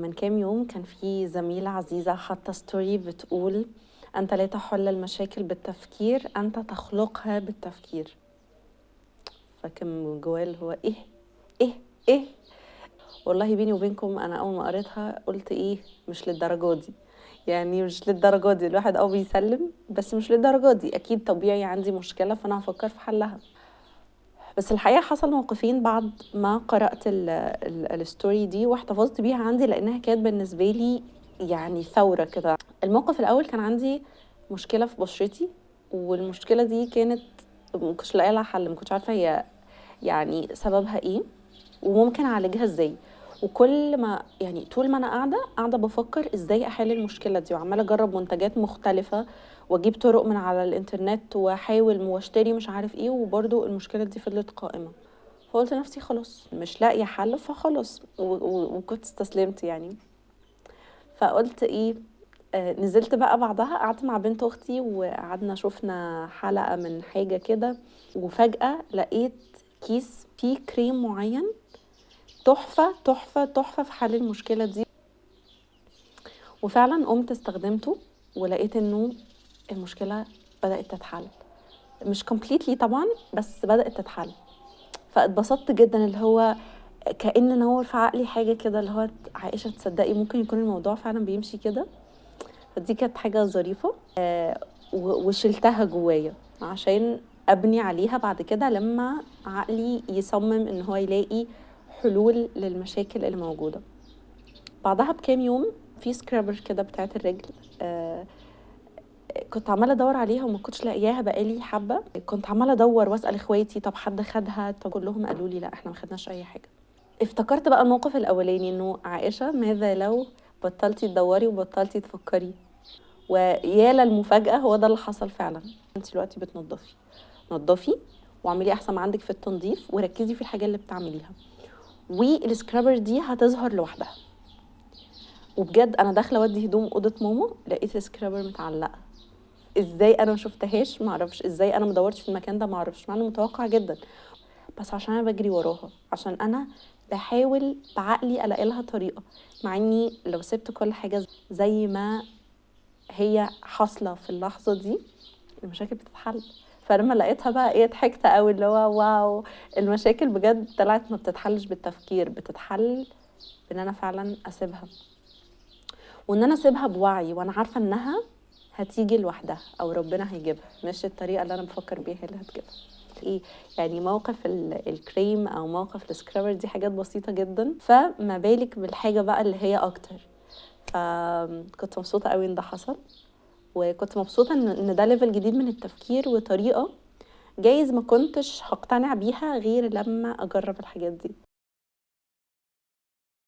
من كام يوم كان في زميلة عزيزة حاطة ستوري بتقول: أنت لا تحل المشاكل بالتفكير، أنت تخلقها بالتفكير. فكان من جوايا اللي هو إيه إيه. والله بيني وبينكم أنا أول ما قريتها قلت مش للدرجة دي، يعني مش للدرجة دي. الواحد بيسلم، بس مش للدرجة دي. أكيد طبيعي عندي مشكلة فأنا هفكر في حلها. بس الحقيقة حصل موقفين بعد ما قرأت الستوري دي واحتفظت بيها عندي، لأنها كانت بالنسبة لي يعني ثورة كده. الموقف الأول كان عندي مشكلة في بشرتي، والمشكلة دي كانت مكنتش لاقيه لها حل، مكنتش عارفة هي يعني سببها وممكن أعالجها ازاي. وكل ما يعني طول ما انا قاعده بفكر ازاي احل المشكله دي، وعماله اجرب منتجات مختلفه واجيب طرق من على الانترنت واحاول واشتري مش عارف وبرضو المشكله دي فضلت قائمه. فقلت لنفسي خلاص مش لاقيه حل، فخلاص وكنت استسلمت يعني. فقلت نزلت بقى بعدها قعدت مع بنت اختي وقعدنا شفنا حلقه من حاجه كده، وفجاه لقيت كيس فيه كريم معين تحفة تحفة تحفة في حل المشكلة دي. وفعلا قمت استخدمته ولقيت انه المشكلة بدأت تتحل، مش completely طبعا بس بدأت تتحل. فاتبسطت جدا، اللي هو كأن نور في عقلي حاجة كده، اللي هو عائشة تصدقي ممكن يكون الموضوع فعلا بيمشي كده. فدي كانت حاجة ظريفة وشلتها جوايا عشان أبني عليها بعد كده لما عقلي يصمم إن هو يلاقي حلول للمشاكل اللي موجودة. بعدها بكام يوم في سكرابر كده بتاعت الرجل، كنت عمالة ادور عليها وما كنتش لاقياها بقالي حبة. كنت عمالة ادور واسأل اخواتي طب حد خدها، طب كلهم قالوا لي لا احنا ما خدناش اي حاجة. افتكرت بقى الموقف الاولاني انه عائشة ماذا لو بطلتي تدوري وبطلتي تفكري. ويا للمفاجأة هو ده اللي حصل فعلا. انت دلوقتي نضفي واعملي احسن ما عندك في التنظيف وركزي في الحاجة اللي بتعمليها، والسكرابر دي هتظهر لوحدها. وبجد انا داخله اودي هدوم اوضه ماما لقيت السكرابر متعلقه. ازاي انا ما شفتهاش معرفش، ازاي انا ما دورتش في المكان ده معرفش، مع انه متوقع جدا. بس عشان انا بجري وراها، عشان انا بحاول بعقلي الاقي لها طريقه، مع اني لو سبت كل حاجه زي ما هي حاصله في اللحظه دي المشاكل بتتحل. فلما لقيتها بقى ضحكت قوي، اللي هو واو، المشاكل بجد طلعت ما بتتحلش بالتفكير، بتتحل بان انا فعلا اسيبها، وان انا اسيبها بوعي وانا عارفه انها هتيجي لوحدها او ربنا هيجيبها، مش الطريقه اللي انا بفكر بيها اللي هتجيبها. يعني موقف الكريم او موقف السكرابر دي حاجات بسيطه جدا، فما بالك بالحاجه بقى اللي هي اكتر. فكنت مبسوطه قوي ان ده حصل، وكنت مبسوطه ان ده ليفل جديد من التفكير وطريقه جايز ما كنتش هقتنع بيها غير لما اجرب الحاجات دي.